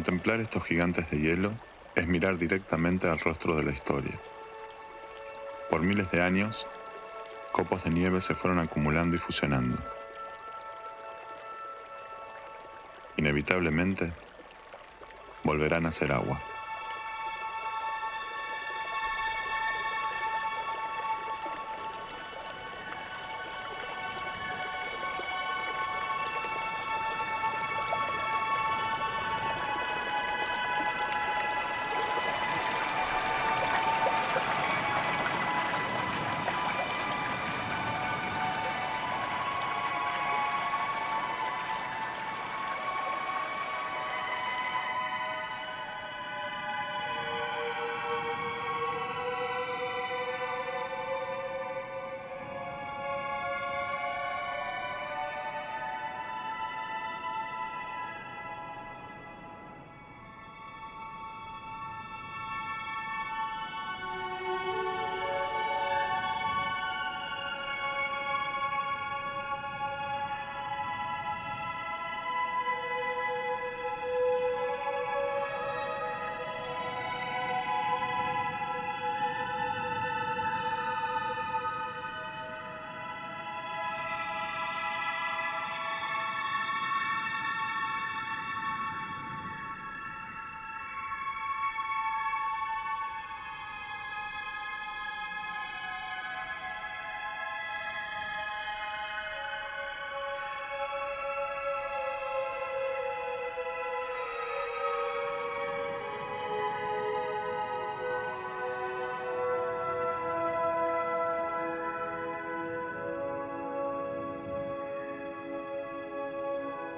Contemplar estos gigantes de hielo es mirar directamente al rostro de la historia. Por miles de años, copos de nieve se fueron acumulando y fusionando. Inevitablemente, volverán a ser agua.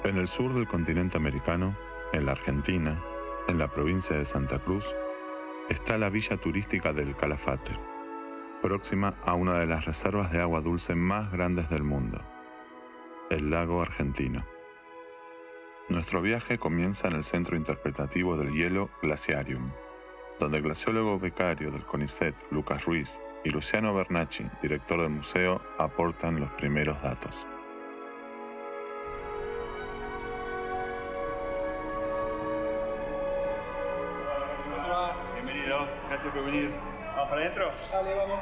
En el sur del continente americano, en la Argentina, en la provincia de Santa Cruz, está la villa turística del Calafate, próxima a una de las reservas de agua dulce más grandes del mundo, el lago Argentino. Nuestro viaje comienza en el Centro Interpretativo del Hielo Glaciarium, donde el glaciólogo becario del CONICET, Lucas Ruiz, y Luciano Bernacci, director del museo, aportan los primeros datos. Bienvenido, gracias por venir. ¿Vamos para adentro? Dale, vamos.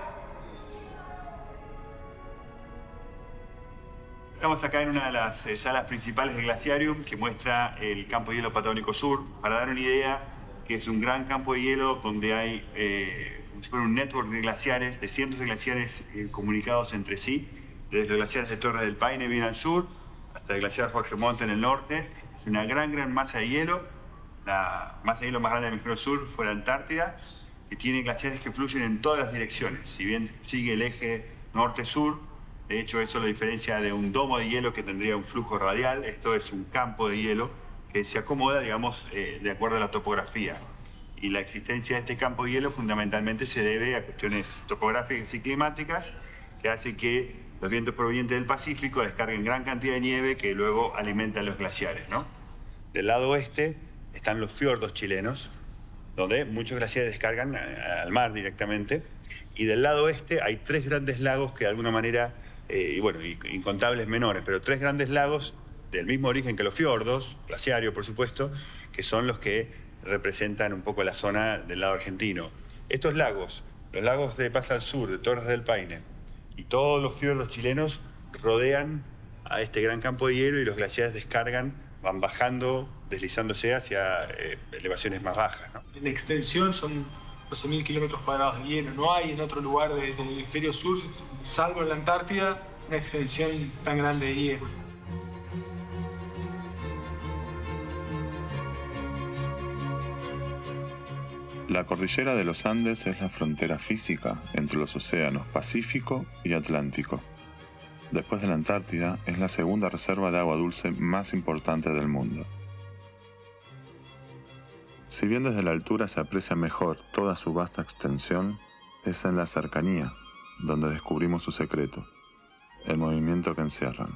Estamos acá en una de las salas principales del Glaciarium que muestra el campo de hielo Patagónico Sur. Para dar una idea, que es un gran campo de hielo donde hay como si fuera un network de glaciares, de cientos de glaciares comunicados entre sí, desde los glaciares de Torres del Paine bien al sur, hasta el glaciar Jorge Montt en el norte. Es una gran masa de hielo. La masa de hielo más grande del hemisferio sur fue la Antártida, que tiene glaciares que fluyen en todas las direcciones. Si bien sigue el eje norte-sur, de hecho eso lo diferencia de un domo de hielo que tendría un flujo radial. Esto es un campo de hielo que se acomoda, digamos, de acuerdo a la topografía. Y la existencia de este campo de hielo fundamentalmente se debe a cuestiones topográficas y climáticas que hace que los vientos provenientes del Pacífico descarguen gran cantidad de nieve que luego alimentan los glaciares, ¿no? Del lado oeste están los fiordos chilenos, donde muchos glaciares descargan al mar directamente. Y del lado oeste hay tres grandes lagos que de alguna manera, incontables menores, pero tres grandes lagos del mismo origen que los fiordos, glaciario por supuesto, que son los que representan un poco la zona del lado argentino. Estos lagos, los lagos de Paz al Sur, de Torres del Paine, y todos los fiordos chilenos rodean a este gran campo de hielo y los glaciares descargan, van bajando, deslizándose hacia elevaciones más bajas, ¿no? En extensión son 12.000 kilómetros cuadrados de hielo. No hay en otro lugar del hemisferio sur, salvo en la Antártida, una extensión tan grande de hielo. La cordillera de los Andes es la frontera física entre los océanos Pacífico y Atlántico. Después de la Antártida, es la segunda reserva de agua dulce más importante del mundo. Si bien desde la altura se aprecia mejor toda su vasta extensión, es en la cercanía donde descubrimos su secreto, el movimiento que encierran.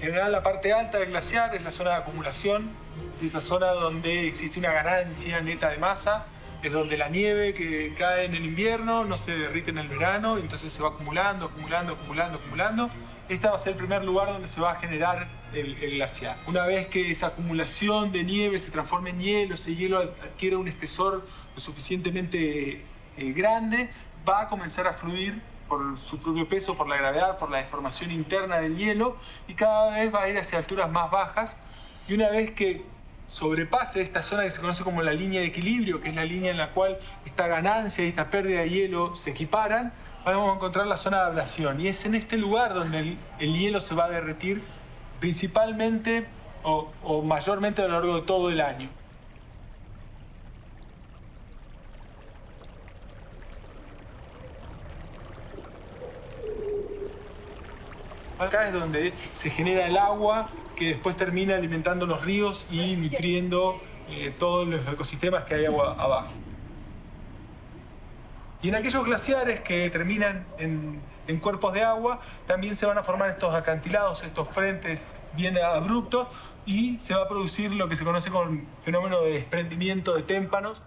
general, la parte alta del glaciar es la zona de acumulación, es esa zona donde existe una ganancia neta de masa, es donde la nieve que cae en el invierno no se derrite en el verano, entonces se va acumulando, acumulando, acumulando, acumulando. Este va a ser el primer lugar donde se va a generar el glaciar. Una vez que esa acumulación de nieve se transforme en hielo, ese hielo adquiere un espesor lo suficientemente grande, va a comenzar a fluir por su propio peso, por la gravedad, por la deformación interna del hielo, y cada vez va a ir hacia alturas más bajas. Y una vez que sobrepase esta zona que se conoce como la línea de equilibrio, que es la línea en la cual esta ganancia y esta pérdida de hielo se equiparan, vamos a encontrar la zona de ablación. Y es en este lugar donde el hielo se va a derretir principalmente o mayormente a lo largo de todo el año. Acá es donde se genera el agua que después termina alimentando los ríos y nutriendo todos los ecosistemas que hay abajo. Y en aquellos glaciares que terminan en cuerpos de agua, también se van a formar estos acantilados, estos frentes bien abruptos, y se va a producir lo que se conoce como fenómeno de desprendimiento de témpanos.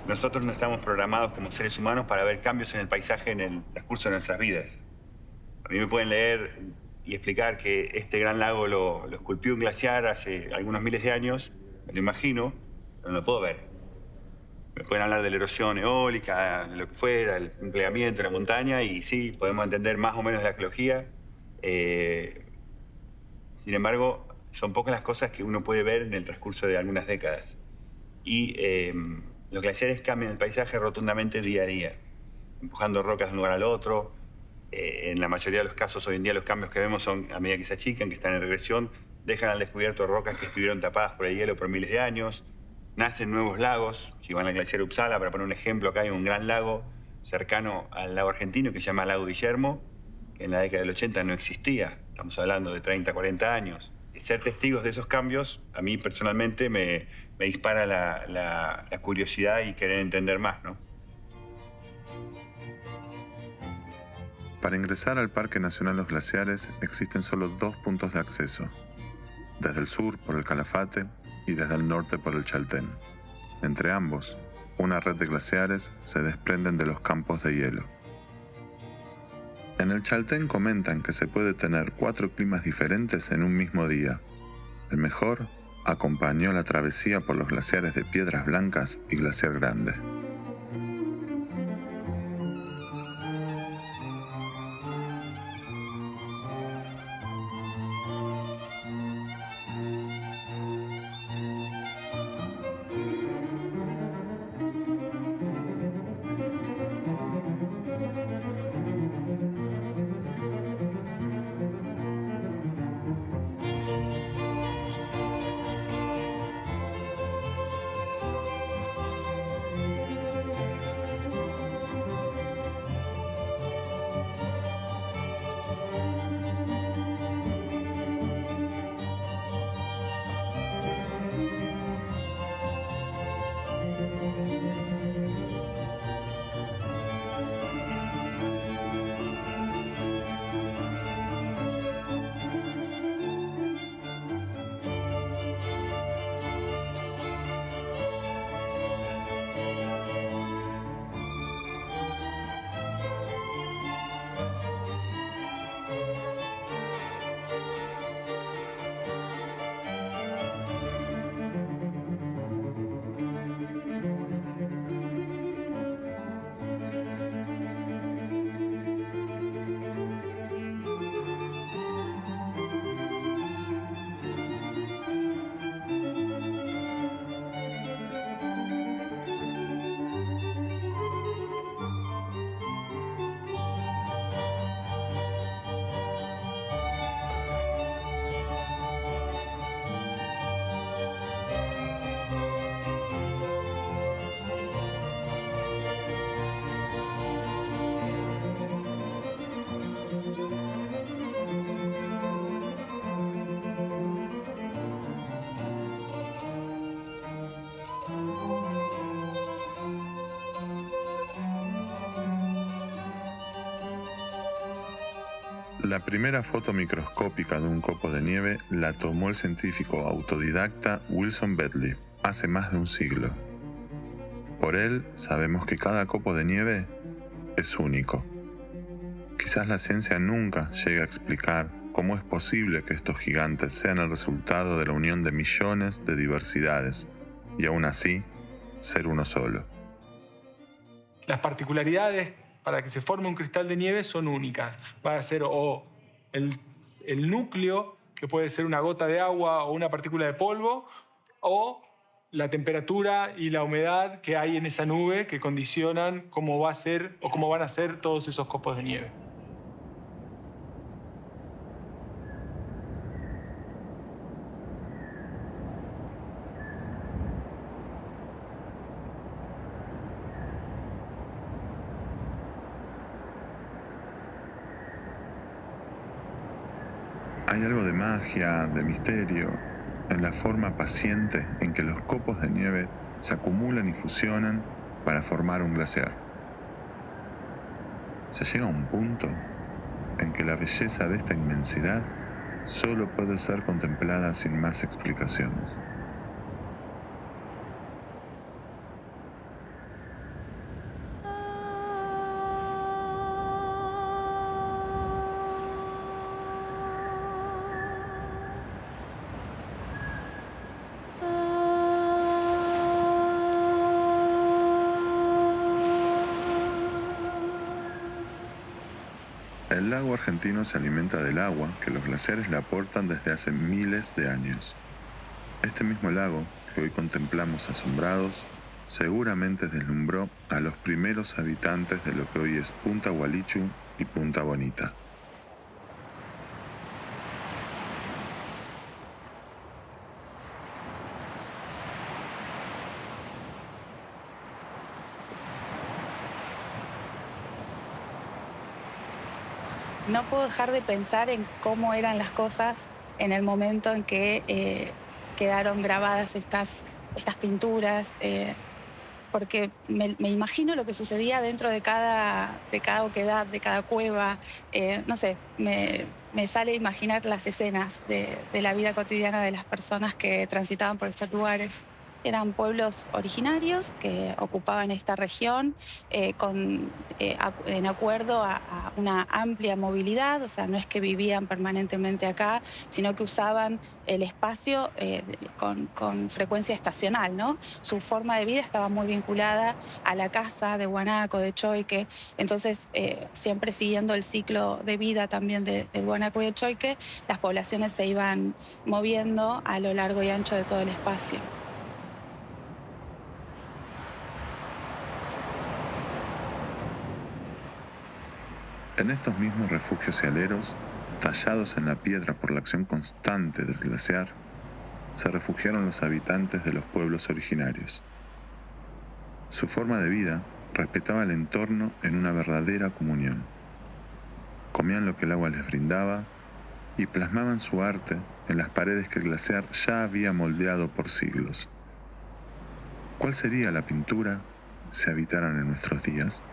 Nosotros no estamos programados como seres humanos para ver cambios en el paisaje en el transcurso de nuestras vidas. A mí me pueden leer y explicar que este gran lago lo esculpió un glaciar hace algunos miles de años, me lo imagino, pero no lo puedo ver. Me pueden hablar de la erosión eólica, de lo que fuera, el empleamiento de la montaña, y sí, podemos entender más o menos la geología. Sin embargo, son pocas las cosas que uno puede ver en el transcurso de algunas décadas. Y los glaciares cambian el paisaje rotundamente día a día, empujando rocas de un lugar al otro. En la mayoría de los casos, hoy en día, los cambios que vemos son a medida que se achican, que están en regresión, dejan al descubierto rocas que estuvieron tapadas por el hielo por miles de años, nacen nuevos lagos. Si van al glaciar Uppsala, para poner un ejemplo, acá hay un gran lago cercano al lago argentino que se llama Lago Guillermo, que en la década del 80 no existía, estamos hablando de 30, 40 años. Y ser testigos de esos cambios, a mí personalmente me dispara la curiosidad y querer entender más, ¿no? Para ingresar al Parque Nacional Los Glaciares existen solo 2 puntos de acceso, desde el sur por el Calafate y desde el norte por el Chaltén. Entre ambos, una red de glaciares se desprenden de los campos de hielo. En el Chaltén comentan que se puede tener 4 climas diferentes en un mismo día. El mejor acompañó la travesía por los glaciares de Piedras Blancas y Glaciar Grande. La primera foto microscópica de un copo de nieve la tomó el científico autodidacta Wilson Bentley hace más de un siglo. Por él sabemos que cada copo de nieve es único. Quizás la ciencia nunca llegue a explicar cómo es posible que estos gigantes sean el resultado de la unión de millones de diversidades y aún así ser uno solo. Las particularidades para que se forme un cristal de nieve son únicas. Va a ser o el núcleo, que puede ser una gota de agua o una partícula de polvo, o la temperatura y la humedad que hay en esa nube que condicionan cómo va a ser o cómo van a ser todos esos copos de nieve. Hay algo de magia, de misterio, en la forma paciente en que los copos de nieve se acumulan y fusionan para formar un glaciar. Se llega a un punto en que la belleza de esta inmensidad solo puede ser contemplada sin más explicaciones. El lago argentino se alimenta del agua que los glaciares le aportan desde hace miles de años. Este mismo lago, que hoy contemplamos asombrados, seguramente deslumbró a los primeros habitantes de lo que hoy es Punta Gualichu y Punta Bonita. No puedo dejar de pensar en cómo eran las cosas en el momento en que quedaron grabadas estas pinturas, porque me imagino lo que sucedía dentro de cada oquedad, de cada cueva. No sé, me sale imaginar las escenas de la vida cotidiana de las personas que transitaban por estos lugares. Eran pueblos originarios que ocupaban esta región en acuerdo a una amplia movilidad, o sea, no es que vivían permanentemente acá, sino que usaban el espacio con frecuencia estacional, ¿no? Su forma de vida estaba muy vinculada a la caza de guanaco, de choique, entonces siempre siguiendo el ciclo de vida también del guanaco y del choique, las poblaciones se iban moviendo a lo largo y ancho de todo el espacio. En estos mismos refugios y aleros, tallados en la piedra por la acción constante del glaciar, se refugiaron los habitantes de los pueblos originarios. Su forma de vida respetaba el entorno en una verdadera comunión. Comían lo que el agua les brindaba y plasmaban su arte en las paredes que el glaciar ya había moldeado por siglos. ¿Cuál sería la pintura si habitaran en nuestros días?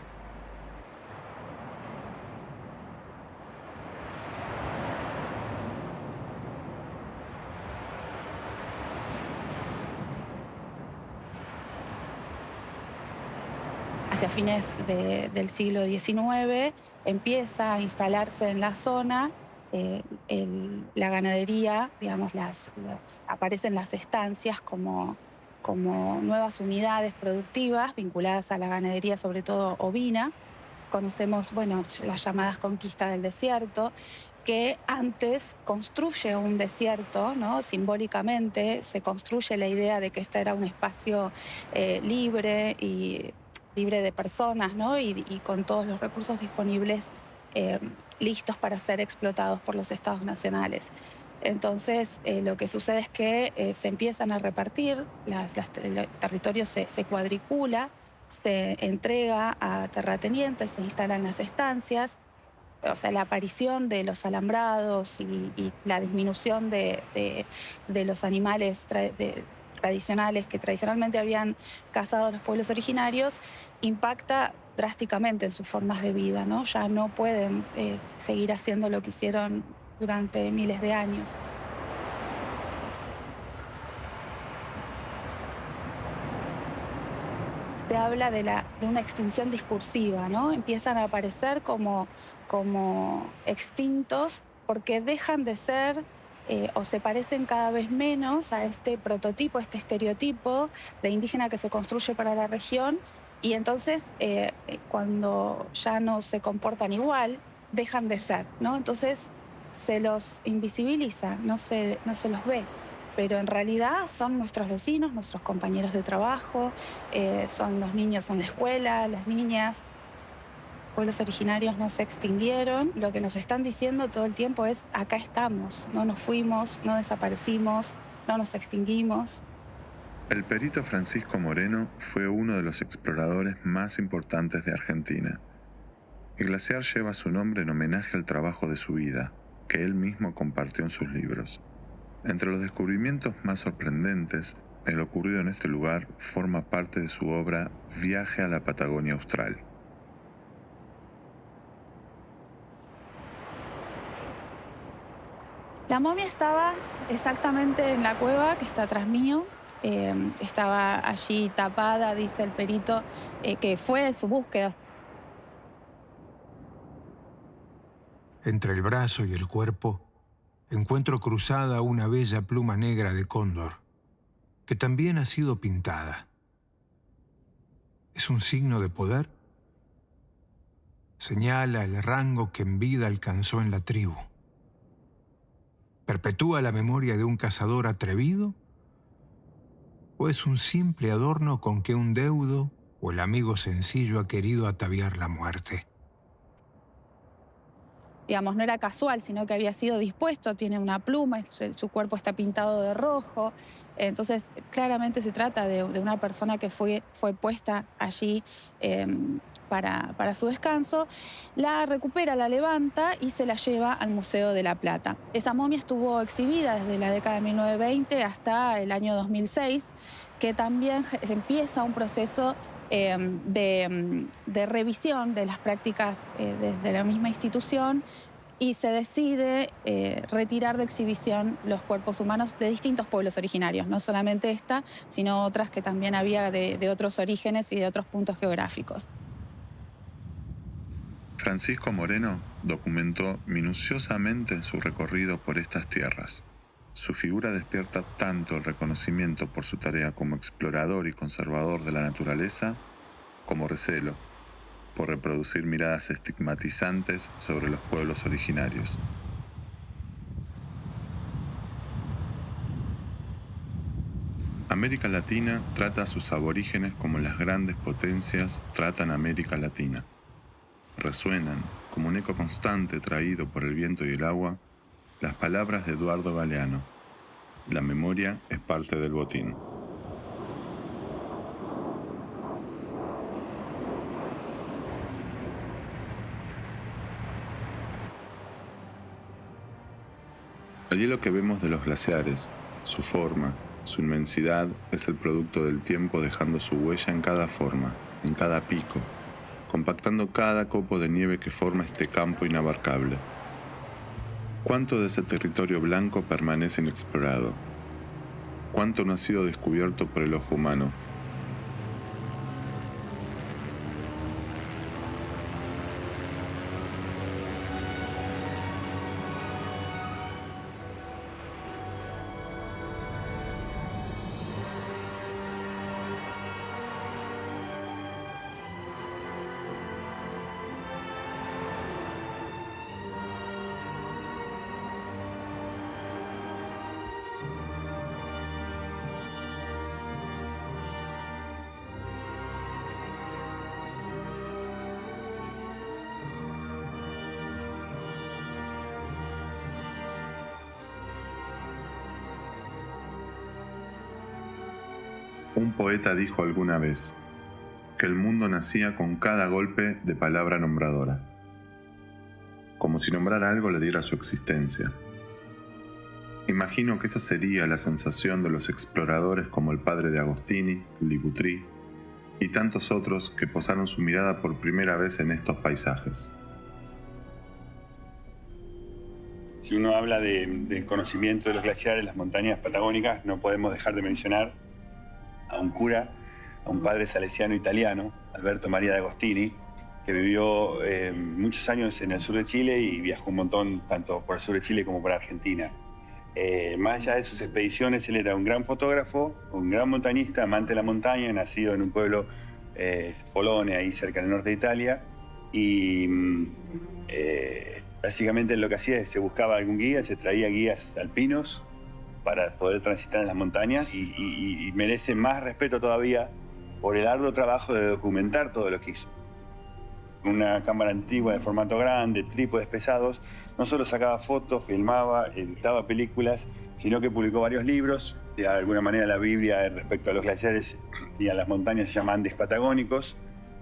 Hacia fines del siglo XIX empieza a instalarse en la zona la ganadería, digamos, aparecen las estancias como nuevas unidades productivas vinculadas a la ganadería, sobre todo ovina. Conocemos, bueno, las llamadas conquistas del desierto, que antes construye un desierto, ¿no? Simbólicamente se construye la idea de que este era un espacio libre de personas, ¿no? Y con todos los recursos disponibles listos para ser explotados por los estados nacionales. Entonces, lo que sucede es que se empiezan a repartir, el territorio se cuadricula, se entrega a terratenientes, se instalan las estancias. O sea, la aparición de los alambrados y la disminución de los animales tradicionales que tradicionalmente habían cazado los pueblos originarios, impacta drásticamente en sus formas de vida, ¿no? Ya no pueden seguir haciendo lo que hicieron durante miles de años. Se habla de una extinción discursiva, ¿no? Empiezan a aparecer como extintos porque dejan de ser o se parecen cada vez menos a este prototipo, este estereotipo de indígena que se construye para la región, y entonces cuando ya no se comportan igual, dejan de ser, ¿no? Entonces se los invisibiliza, no se los ve, pero en realidad son nuestros vecinos, nuestros compañeros de trabajo, son los niños en la escuela, las niñas. Pueblos originarios no se extinguieron. Lo que nos están diciendo todo el tiempo es: acá estamos, no nos fuimos, no desaparecimos, no nos extinguimos. El perito Francisco Moreno fue uno de los exploradores más importantes de Argentina. El glaciar lleva su nombre en homenaje al trabajo de su vida, que él mismo compartió en sus libros. Entre los descubrimientos más sorprendentes, el ocurrido en este lugar forma parte de su obra Viaje a la Patagonia Austral. La momia estaba exactamente en la cueva que está atrás mío. Estaba allí tapada, dice el perito, que fue su búsqueda. Entre el brazo y el cuerpo encuentro cruzada una bella pluma negra de cóndor, que también ha sido pintada. ¿Es un signo de poder? Señala el rango que en vida alcanzó en la tribu. ¿Perpetúa la memoria de un cazador atrevido? ¿O es un simple adorno con que un deudo o el amigo sencillo ha querido ataviar la muerte? Digamos, no era casual, sino que había sido dispuesto, tiene una pluma, su cuerpo está pintado de rojo. Entonces, claramente se trata de una persona que fue puesta allí para su descanso. La recupera, la levanta y se la lleva al Museo de la Plata. Esa momia estuvo exhibida desde la década de 1920 hasta el año 2006, que también empieza un proceso de revisión de las prácticas de la misma institución, y se decide retirar de exhibición los cuerpos humanos de distintos pueblos originarios, no solamente esta, sino otras que también había de otros orígenes y de otros puntos geográficos. Francisco Moreno documentó minuciosamente su recorrido por estas tierras. Su figura despierta tanto el reconocimiento por su tarea como explorador y conservador de la naturaleza, como recelo por reproducir miradas estigmatizantes sobre los pueblos originarios. América Latina trata a sus aborígenes como las grandes potencias tratan a América Latina. Resuenan, como un eco constante traído por el viento y el agua, las palabras de Eduardo Galeano: la memoria es parte del botín. El hielo que vemos de los glaciares, su forma, su inmensidad, es el producto del tiempo dejando su huella en cada forma, en cada pico, compactando cada copo de nieve que forma este campo inabarcable. ¿Cuánto de ese territorio blanco permanece inexplorado? ¿Cuánto no ha sido descubierto por el ojo humano? Un poeta dijo alguna vez que el mundo nacía con cada golpe de palabra nombradora, como si nombrar algo le diera su existencia. Imagino que esa sería la sensación de los exploradores como el padre de Agostini, Liputri, y tantos otros que posaron su mirada por primera vez en estos paisajes. Si uno habla de conocimiento de los glaciares, las montañas patagónicas, no podemos dejar de mencionar a un cura, a un padre salesiano italiano, Alberto María de Agostini, que vivió muchos años en el sur de Chile y viajó un montón tanto por el sur de Chile como por Argentina. Más allá de sus expediciones, él era un gran fotógrafo, un gran montañista, amante de la montaña, nacido en un pueblo, Polonia, ahí cerca del norte de Italia, y básicamente lo que hacía es se buscaba algún guía, se traía guías alpinos para poder transitar en las montañas y merece más respeto todavía por el arduo trabajo de documentar todo lo que hizo. Una cámara antigua de formato grande, trípodes pesados, no solo sacaba fotos, filmaba, editaba películas, sino que publicó varios libros. De alguna manera la Biblia respecto a los glaciares y a las montañas se llama Andes Patagónicos,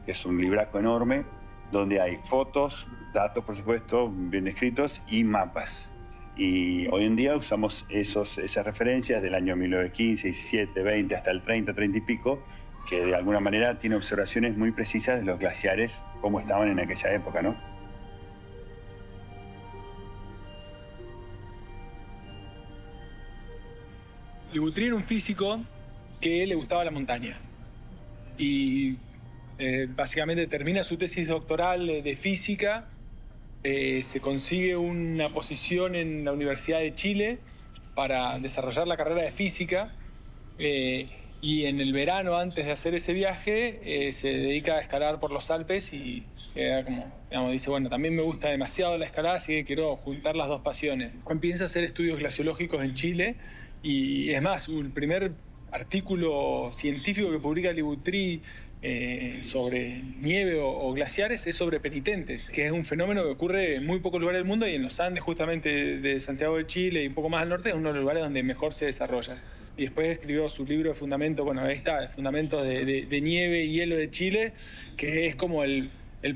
que es un libraco enorme, donde hay fotos, datos por supuesto, bien escritos, y mapas. Y hoy en día usamos esas referencias del año 1915, 17, 20, hasta el 30, 30 y pico, que de alguna manera tiene observaciones muy precisas de los glaciares, cómo estaban en aquella época, ¿no? Liputri era un físico que le gustaba la montaña. Y básicamente termina su tesis doctoral de física, se consigue una posición en la Universidad de Chile para desarrollar la carrera de física. Y en el verano, antes de hacer ese viaje, se dedica a escalar por los Alpes y como, digamos, dice, bueno, también me gusta demasiado la escalada, así que quiero juntar las dos pasiones. Empieza a hacer estudios glaciológicos en Chile y es más, el primer artículo científico que publica Liputri sobre nieve o glaciares es sobre penitentes, que es un fenómeno que ocurre en muy pocos lugares del mundo y en los Andes justamente de Santiago de Chile y un poco más al norte es uno de los lugares donde mejor se desarrolla. Y después escribió su libro de fundamentos, bueno, ahí está, Fundamentos de nieve y hielo de Chile, que es como el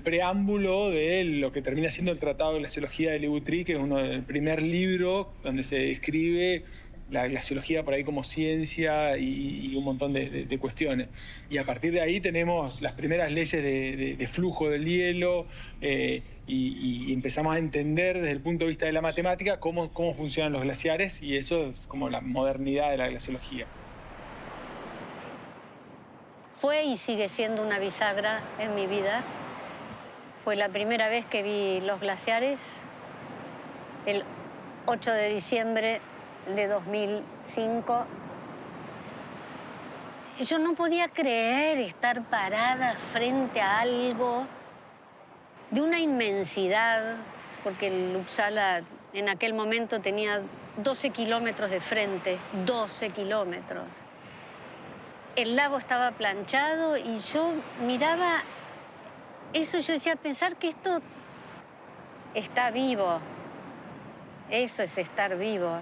preámbulo de lo que termina siendo el Tratado de Glaciología de Liputri, que es el primer libro donde se describe la glaciología por ahí como ciencia y un montón de cuestiones. Y a partir de ahí tenemos las primeras leyes de flujo del hielo y empezamos a entender desde el punto de vista de la matemática cómo funcionan los glaciares y eso es como la modernidad de la glaciología. Fue y sigue siendo una bisagra en mi vida. Fue la primera vez que vi los glaciares, el 8 de diciembre de 2005. Yo no podía creer estar parada frente a algo de una inmensidad, porque el Uppsala en aquel momento tenía 12 kilómetros de frente, 12 kilómetros. El lago estaba planchado y yo miraba eso, yo decía, pensar que esto está vivo. Eso es estar vivo.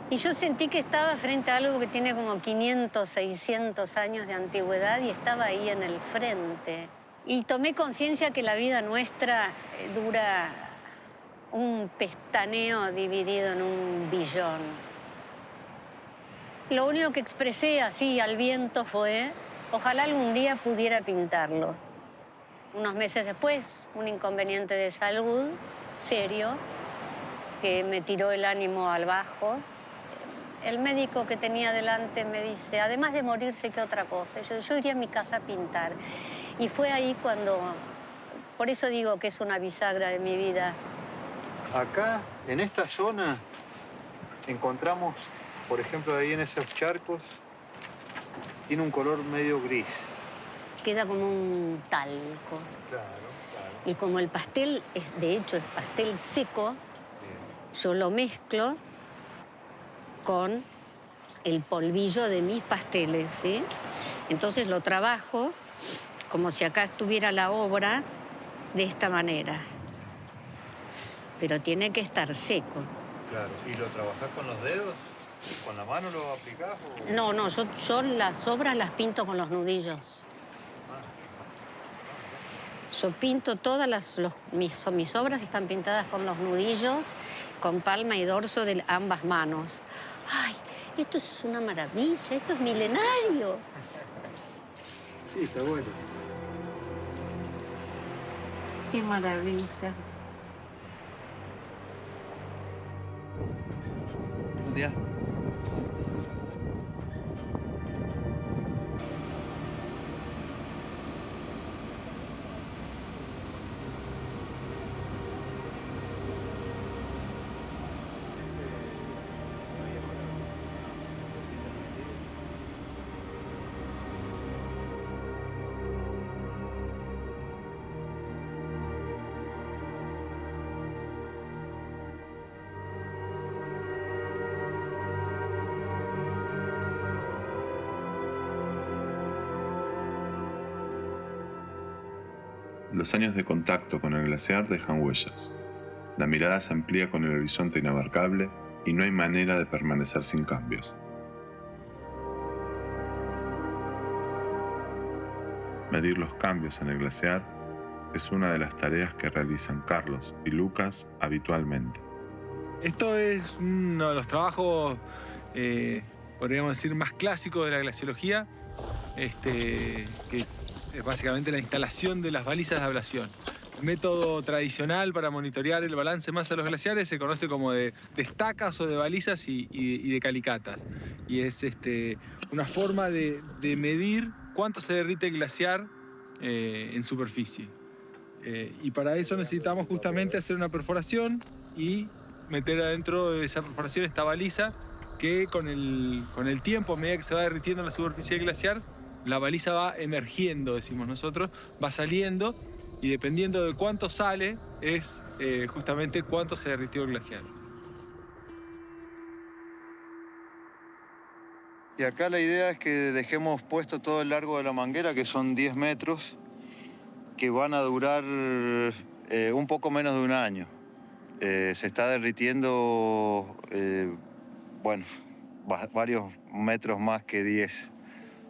Y yo sentí que estaba frente a algo que tiene como 500, 600 años de antigüedad y estaba ahí en el frente. Y tomé conciencia que la vida nuestra dura un pestaneo dividido en un billón. Lo único que expresé así al viento fue, ojalá algún día pudiera pintarlo. Unos meses después, un inconveniente de salud serio que me tiró el ánimo al bajo. El médico que tenía delante me dice, además de morirse, ¿qué otra cosa? Yo iría a mi casa a pintar. Y fue ahí cuando, por eso digo que es una bisagra en mi vida. Acá, en esta zona, encontramos, por ejemplo, ahí en esos charcos, tiene un color medio gris. Queda como un talco. Claro, claro. Y como el pastel, de hecho, es pastel seco, yo lo mezclo con el polvillo de mis pasteles, ¿sí? Entonces lo trabajo como si acá estuviera la obra de esta manera. Pero tiene que estar seco. Claro. ¿Y lo trabajás con los dedos? ¿Con la mano lo aplicás? O... No, yo las obras las pinto con los nudillos. Yo pinto todas mis obras están pintadas con los nudillos con palma y dorso de ambas manos. ¡Ay! Esto es una maravilla, esto es milenario. Sí, está bueno. ¡Qué maravilla! Buen día. Los años de contacto con el glaciar dejan huellas. La mirada se amplía con el horizonte inabarcable y no hay manera de permanecer sin cambios. Medir los cambios en el glaciar es una de las tareas que realizan Carlos y Lucas habitualmente. Esto es uno de los trabajos, podríamos decir, más clásicos de la glaciología, que es básicamente la instalación de las balizas de ablación. El método tradicional para monitorear el balance de masa de los glaciares se conoce como de estacas o de balizas y de calicatas. Y es una forma de medir cuánto se derrite el glaciar en superficie. Y para eso necesitamos justamente hacer una perforación y meter adentro de esa perforación esta baliza que con el tiempo, a medida que se va derritiendo la superficie del glaciar, la baliza va emergiendo, decimos nosotros, va saliendo, y dependiendo de cuánto sale es justamente cuánto se derritió el glaciar. Y acá la idea es que dejemos puesto todo el largo de la manguera, que son 10 metros, que van a durar un poco menos de un año. Se está derritiendo, varios metros más que 10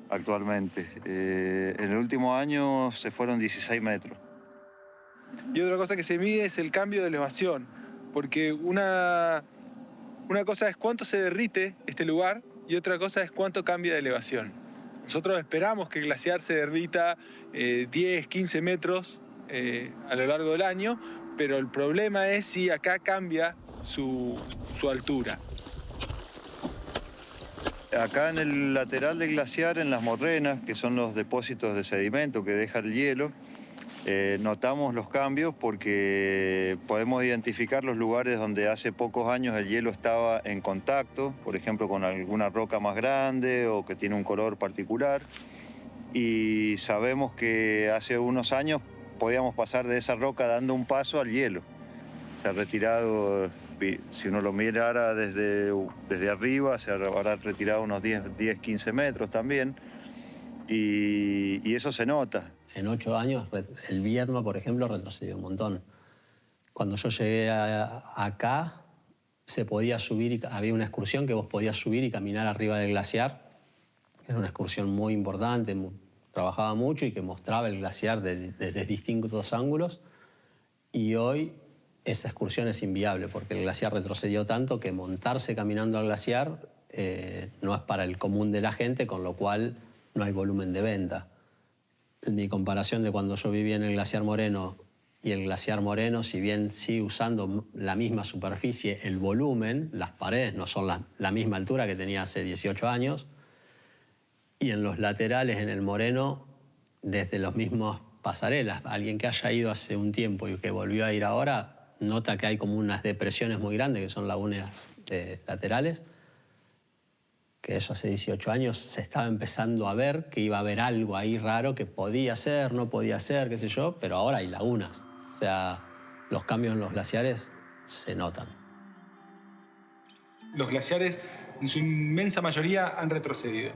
actualmente. En el último año se fueron 16 metros. Y otra cosa que se mide es el cambio de elevación, porque una cosa es cuánto se derrite este lugar y otra cosa es cuánto cambia de elevación. Nosotros esperamos que el glaciar se derrita 10, 15 metros a lo largo del año, pero el problema es si acá cambia su altura. Acá en el lateral del glaciar, en las morrenas, que son los depósitos de sedimento que deja el hielo, notamos los cambios porque podemos identificar los lugares donde hace pocos años el hielo estaba en contacto, por ejemplo con alguna roca más grande o que tiene un color particular, y sabemos que hace unos años podíamos pasar de esa roca dando un paso al hielo. Se ha retirado, si uno lo mirara desde arriba, se habrá retirado unos 10, 15 metros también, y eso se nota. En 8 años, el Viedma, por ejemplo, retrocedió un montón. Cuando yo llegué acá, se podía subir, había una excursión que vos podías subir y caminar arriba del glaciar. Era una excursión muy importante, trabajaba mucho y que mostraba el glaciar desde distintos ángulos. Y hoy esa excursión es inviable porque el glaciar retrocedió tanto que montarse caminando al glaciar no es para el común de la gente, con lo cual no hay volumen de venta. En mi comparación de cuando yo vivía en el glaciar Moreno y el glaciar Moreno, si bien sigue usando la misma superficie, el volumen, las paredes no son la misma altura que tenía hace 18 años, y en los laterales, en el Moreno, desde los mismos pasarelas, alguien que haya ido hace un tiempo y que volvió a ir ahora, nota que hay como unas depresiones muy grandes, que son lagunas laterales, que eso hace 18 años se estaba empezando a ver que iba a haber algo ahí raro que podía ser, no podía ser, qué sé yo, pero ahora hay lagunas. O sea, los cambios en los glaciares se notan. Los glaciares, en su inmensa mayoría, han retrocedido.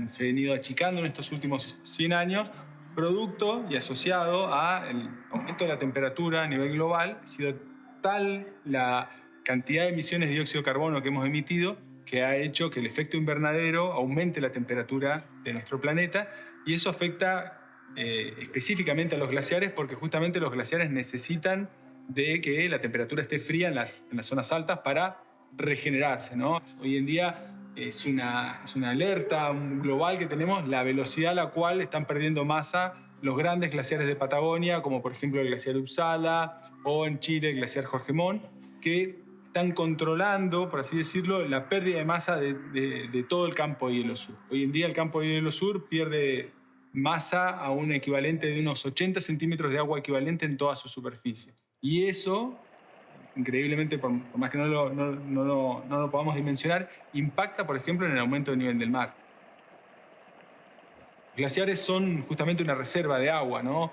Se han ido achicando en estos últimos 100 años, producto y asociado al aumento de la temperatura a nivel global. Ha sido tal la cantidad de emisiones de dióxido de carbono que hemos emitido que ha hecho que el efecto invernadero aumente la temperatura de nuestro planeta, y eso afecta específicamente a los glaciares porque justamente los glaciares necesitan de que la temperatura esté fría en las zonas altas para regenerarse, ¿no? Hoy en día es una alerta global que tenemos, la velocidad a la cual están perdiendo masa los grandes glaciares de Patagonia, como por ejemplo el glaciar Uppsala o en Chile el glaciar Jorge Montt, que están controlando, por así decirlo, la pérdida de masa de todo el campo de hielo sur. Hoy en día el campo de hielo sur pierde masa a un equivalente de unos 80 centímetros de agua equivalente en toda su superficie. Y eso, increíblemente, por más que no lo podamos dimensionar, impacta, por ejemplo, en el aumento del nivel del mar. Los glaciares son justamente una reserva de agua, ¿no?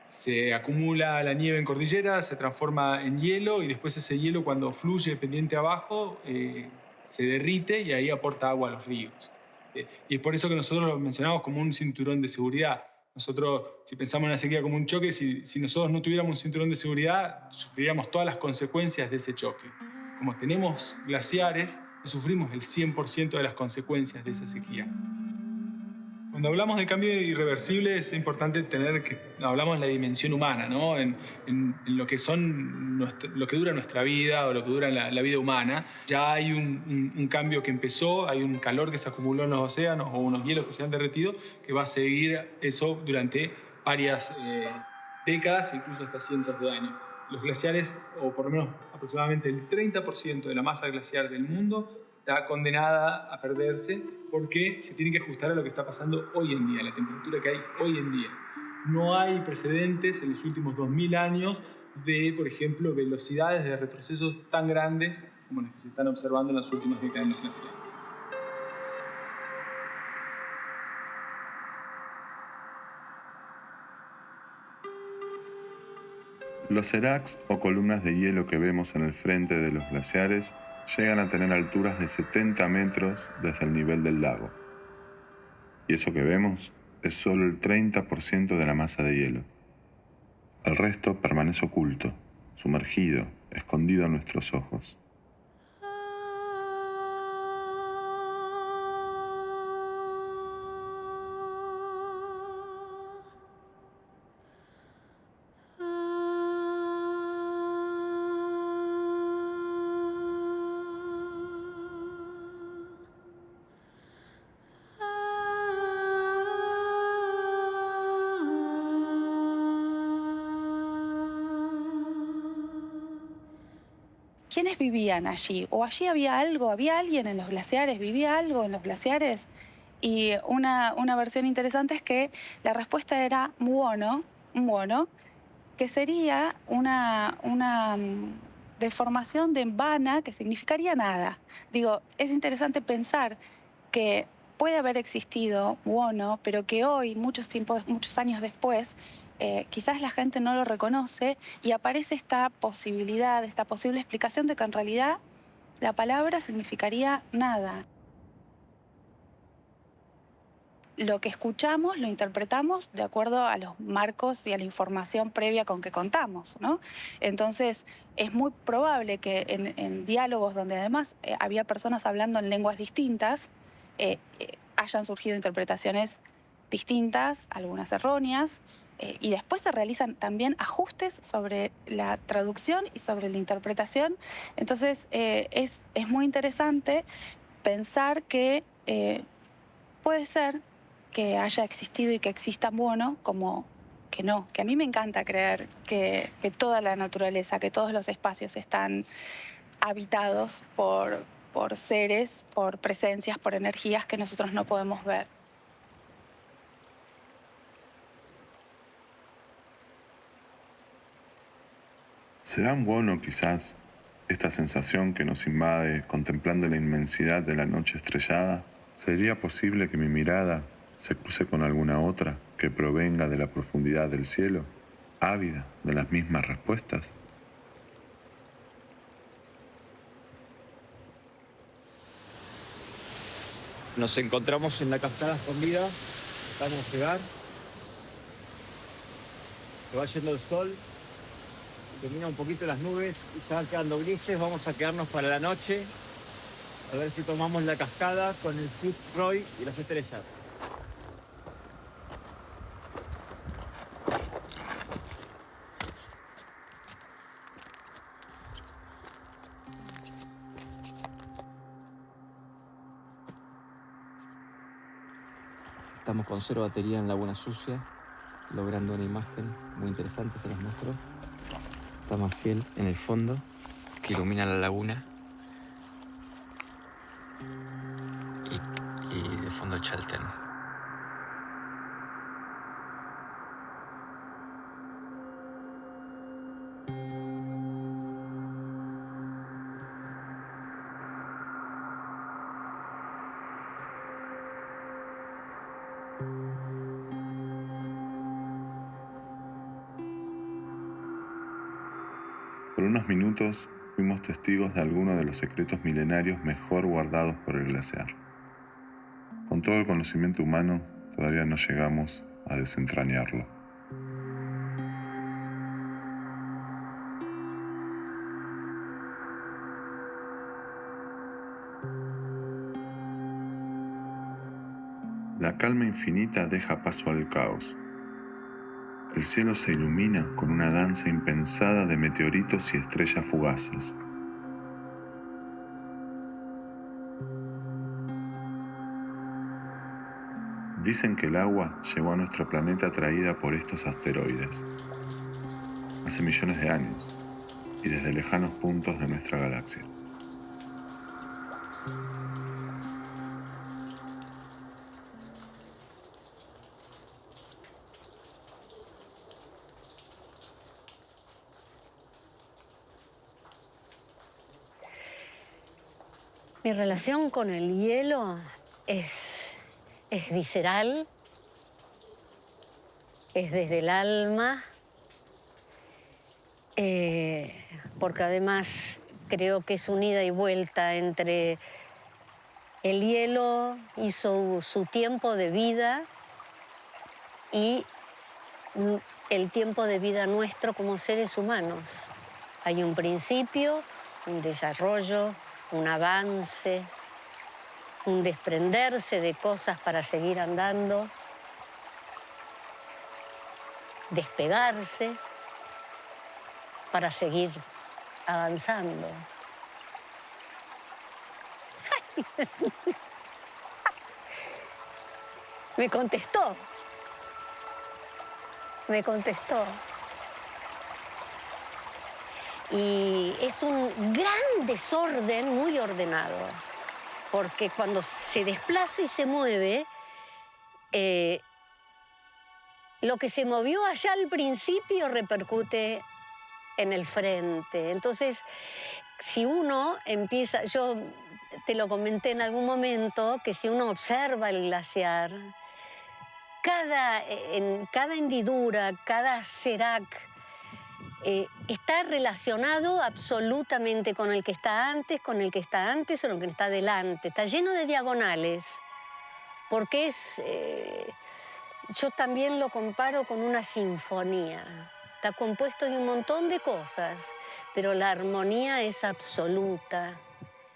Se acumula la nieve en cordillera, se transforma en hielo y después ese hielo, cuando fluye pendiente abajo, se derrite y ahí aporta agua a los ríos. Y es por eso que nosotros lo mencionamos como un cinturón de seguridad. Nosotros, si pensamos en la sequía como un choque, si nosotros no tuviéramos un cinturón de seguridad, sufriríamos todas las consecuencias de ese choque. Como tenemos glaciares, no sufrimos el 100% de las consecuencias de esa sequía. Cuando hablamos de cambio irreversible es importante tener que hablamos de la dimensión humana, ¿no? En lo que lo que dura nuestra vida o lo que dura la vida humana. Ya hay un cambio que empezó, hay un calor que se acumuló en los océanos o unos hielos que se han derretido que va a seguir eso durante varias décadas, incluso hasta cientos de años. Los glaciares, o por lo menos aproximadamente el 30% de la masa glaciar del mundo, está condenada a perderse porque se tiene que ajustar a lo que está pasando hoy en día, a la temperatura que hay hoy en día. No hay precedentes en los últimos 2000 años de, por ejemplo, velocidades de retrocesos tan grandes como las que se están observando en las últimas décadas en los glaciares. Los seracs o columnas de hielo que vemos en el frente de los glaciares llegan a tener alturas de 70 metros desde el nivel del lago. Y eso que vemos es solo el 30% de la masa de hielo. El resto permanece oculto, sumergido, escondido a nuestros ojos. ¿Quiénes vivían allí? ¿O allí había algo? ¿Había alguien en los glaciares? ¿Vivía algo en los glaciares? Y una versión interesante es que la respuesta era muono, que sería una deformación de vana, que significaría nada. Digo, es interesante pensar que puede haber existido muono, pero que hoy, muchos años después, quizás la gente no lo reconoce y aparece esta posibilidad, esta posible explicación de que en realidad la palabra significaría nada. Lo que escuchamos lo interpretamos de acuerdo a los marcos y a la información previa con que contamos, ¿no? Entonces, es muy probable que en diálogos donde además había personas hablando en lenguas distintas, hayan surgido interpretaciones distintas, algunas erróneas, y después se realizan también ajustes sobre la traducción y sobre la interpretación. Entonces, es muy interesante pensar que puede ser que haya existido y que exista muono, como que no, que a mí me encanta creer que toda la naturaleza, que todos los espacios están habitados por seres, por presencias, por energías que nosotros no podemos ver. ¿Será un bono quizás esta sensación que nos invade contemplando la inmensidad de la noche estrellada? ¿Sería posible que mi mirada se cruce con alguna otra que provenga de la profundidad del cielo, ávida de las mismas respuestas? Nos encontramos en la cascada escondida, vamos a llegar. Se va yendo el sol, ilumina un poquito las nubes y se van quedando grises. Vamos a quedarnos para la noche, a ver si tomamos la cascada con el Fitzroy y las estrellas. Estamos con 0 batería en Laguna Sucia, logrando una imagen muy interesante, se las muestro. Está Maciel en el fondo, que ilumina la laguna. Y de fondo Chaltén. Por unos minutos fuimos testigos de algunos de los secretos milenarios mejor guardados por el glaciar. Con todo el conocimiento humano, todavía no llegamos a desentrañarlo. La calma infinita deja paso al caos. El cielo se ilumina con una danza impensada de meteoritos y estrellas fugaces. Dicen que el agua llegó a nuestro planeta atraída por estos asteroides, hace millones de años, y desde lejanos puntos de nuestra galaxia. Mi relación con el hielo es visceral, es desde el alma, porque además creo que es un ida y vuelta entre el hielo y su tiempo de vida y el tiempo de vida nuestro como seres humanos. Hay un principio, un desarrollo, un avance, un desprenderse de cosas para seguir andando, despegarse para seguir avanzando. Me contestó. Me contestó. Y es un gran desorden muy ordenado, porque cuando se desplaza y se mueve, lo que se movió allá al principio repercute en el frente. Entonces, si uno empieza, yo te lo comenté en algún momento, que si uno observa el glaciar, en cada hendidura, cada serac, está relacionado absolutamente con el que está antes, con el que está antes o con el que está adelante. Está lleno de diagonales, porque yo también lo comparo con una sinfonía. Está compuesto de un montón de cosas, pero la armonía es absoluta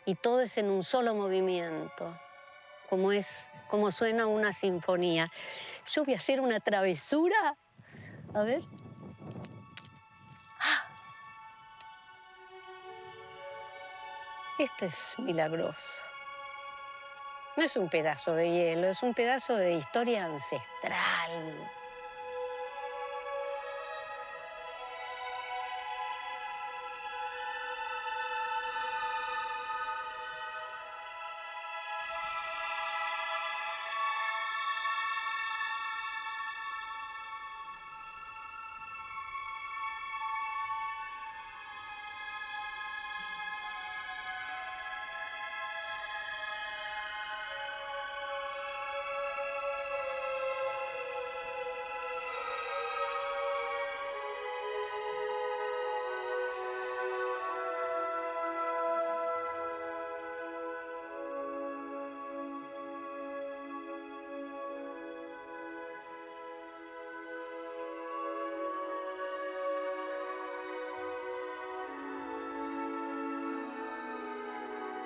y todo es en un solo movimiento, como suena una sinfonía. Yo voy a hacer una travesura. A ver. Esto es milagroso. No es un pedazo de hielo, es un pedazo de historia ancestral.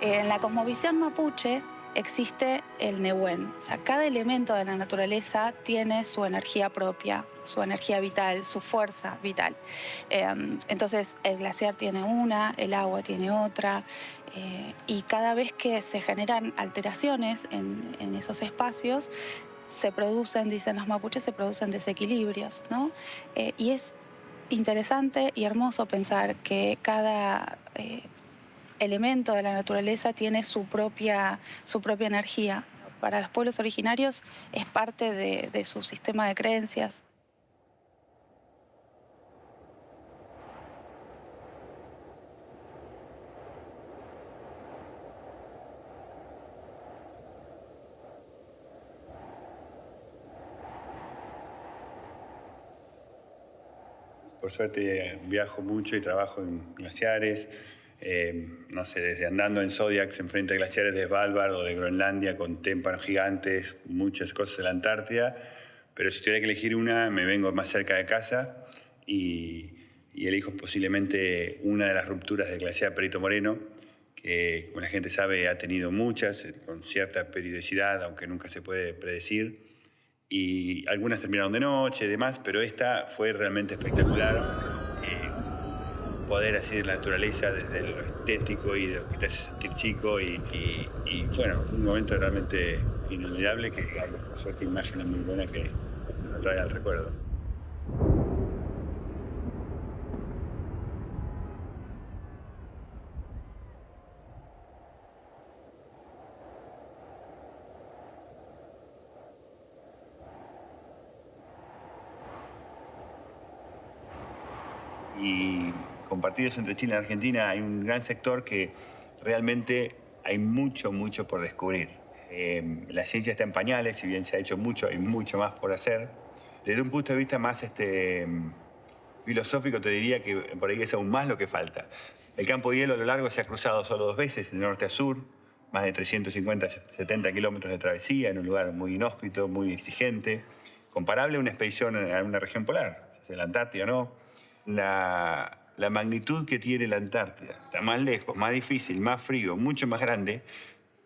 En la cosmovisión mapuche existe el Nehuen. O sea, cada elemento de la naturaleza tiene su energía propia, su energía vital, su fuerza vital. Entonces, el glaciar tiene una, el agua tiene otra, y cada vez que se generan alteraciones en esos espacios, se producen, dicen los mapuches, se producen desequilibrios, ¿no? Y es interesante y hermoso pensar que cada elemento de la naturaleza tiene su propia energía. Para los pueblos originarios es parte de su sistema de creencias. Por suerte viajo mucho y trabajo en glaciares, no sé, desde andando en Zodiacs enfrente a glaciares de Svalbard o de Groenlandia con témpanos gigantes, muchas cosas en la Antártida, pero si tuviera que elegir una, me vengo más cerca de casa y elijo posiblemente una de las rupturas del glaciar Perito Moreno, que como la gente sabe ha tenido muchas, con cierta periodicidad, aunque nunca se puede predecir. Y algunas terminaron de noche y demás, pero esta fue realmente espectacular. Poder así de la naturaleza desde lo estético y de lo que te hace sentir chico y bueno, un momento realmente inolvidable que hay, por suerte, imágenes muy buenas que nos traen al recuerdo. Y compartidos entre Chile y Argentina hay un gran sector que realmente hay mucho por descubrir. La ciencia está en pañales, si bien se ha hecho mucho, hay mucho más por hacer. Desde un punto de vista más filosófico te diría que por ahí es aún más lo que falta. El campo de hielo a lo largo se ha cruzado solo 2 veces, de norte a sur, más de 350-70 kilómetros de travesía en un lugar muy inhóspito, muy exigente, comparable a una expedición a una región polar, sea la Antártida o no. La magnitud que tiene la Antártida, está más lejos, más difícil, más frío, mucho más grande.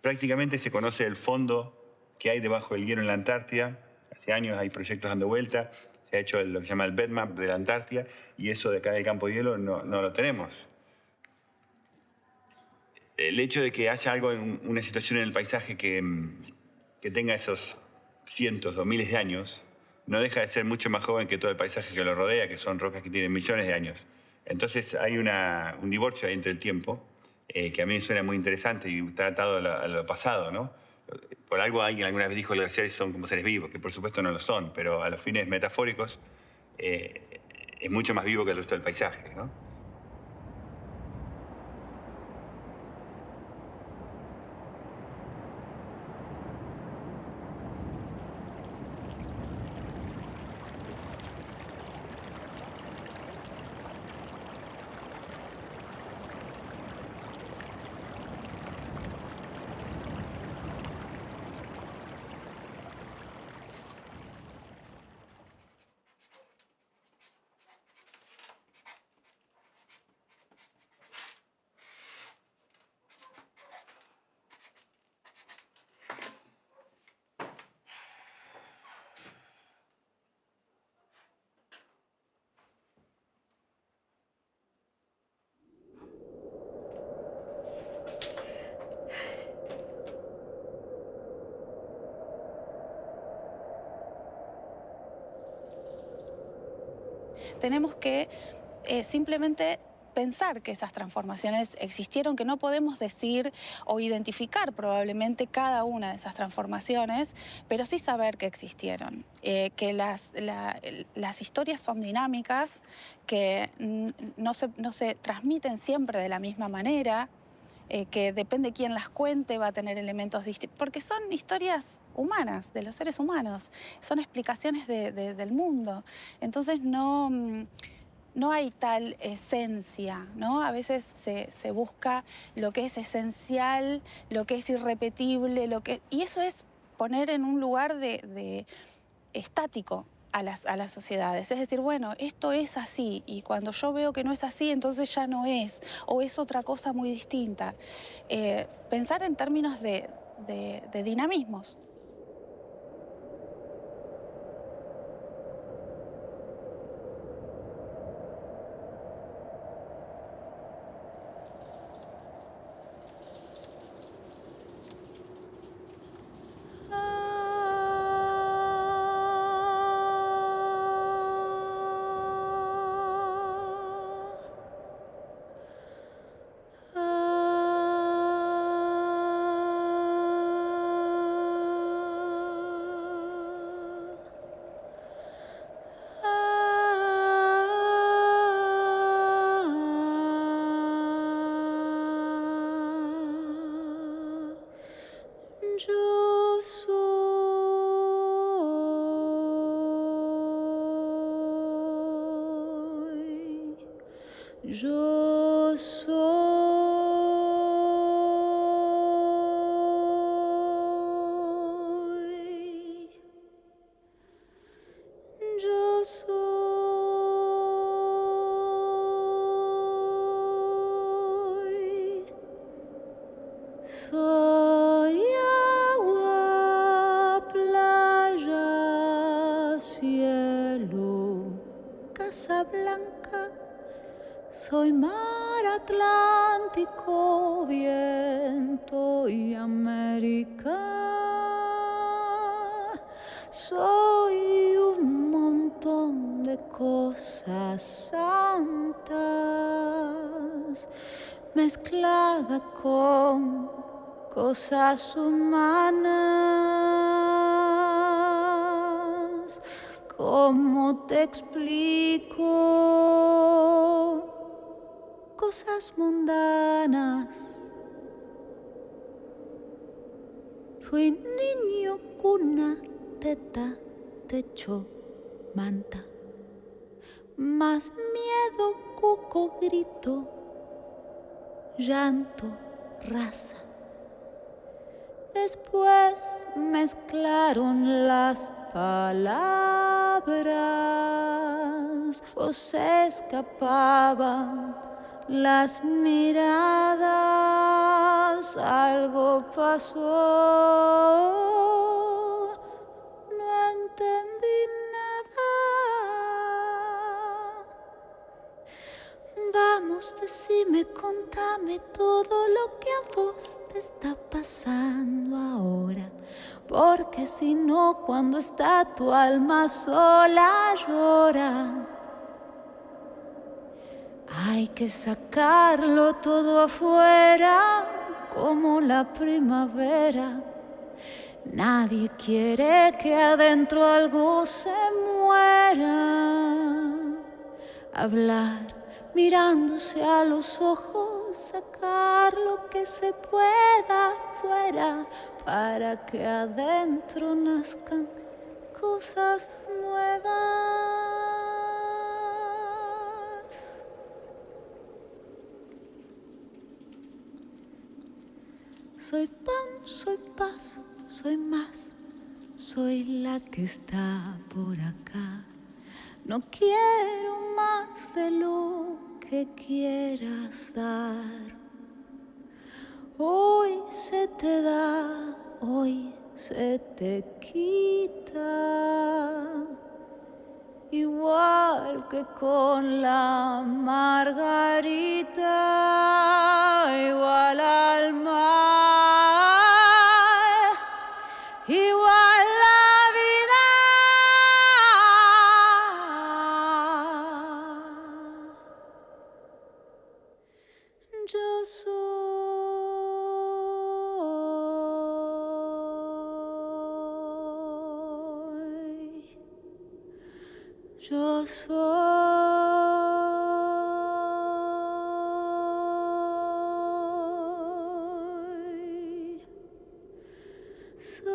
Prácticamente se conoce el fondo que hay debajo del hielo en la Antártida. Hace años hay proyectos dando vuelta, se ha hecho lo que se llama el bedmap de la Antártida y eso de acá del campo de hielo no lo tenemos. El hecho de que haya algo en una situación en el paisaje que tenga esos cientos o miles de años no deja de ser mucho más joven que todo el paisaje que lo rodea, que son rocas que tienen millones de años. Entonces hay un divorcio ahí entre el tiempo, que a mí me suena muy interesante y está atado a lo pasado, ¿no? Por algo alguien alguna vez dijo que los glaciares son como seres vivos, que por supuesto no lo son, pero a los fines metafóricos es mucho más vivo que el resto del paisaje, ¿no? Tenemos que simplemente pensar que esas transformaciones existieron, que no podemos decir o identificar probablemente cada una de esas transformaciones, pero sí saber que existieron, que las historias son dinámicas, que no se transmiten siempre de la misma manera, que depende quién las cuente, va a tener elementos distintos, porque son historias humanas, de los seres humanos, son explicaciones del mundo. Entonces no hay tal esencia, ¿no? A veces se busca lo que es esencial, lo que es irrepetible, y eso es poner en un lugar de estático a las sociedades. Es decir, bueno, esto es así, y cuando yo veo que no es así, entonces ya no es, o es otra cosa muy distinta. Pensar en términos de dinamismos. Yo soy, yo soy, yo soy, soy agua, playa, cielo, Casa Blanca. Soy mar Atlántico, viento y América. Soy un montón de cosas santas mezclada con cosas humanas. ¿Cómo te explico? Cosas mundanas. Fui niño, cuna, teta, techo, manta. Más miedo, cuco, grito, llanto, raza. Después mezclaron las palabras, o se escapaban las miradas, algo pasó, no entendí nada. Vamos, decime, contame todo lo que a vos te está pasando ahora, porque si no, cuando está tu alma sola llora. Hay que sacarlo todo afuera, como la primavera. Nadie quiere que adentro algo se muera. Hablar mirándose a los ojos, sacar lo que se pueda afuera, para que adentro nazcan cosas nuevas. Soy pan, soy paz, soy más, soy la que está por acá. No quiero más de lo que quieras dar. Hoy se te da, hoy se te quita. Igual que con la margarita, igual al mar, igual la vida. Yo soy, yo soy, soy.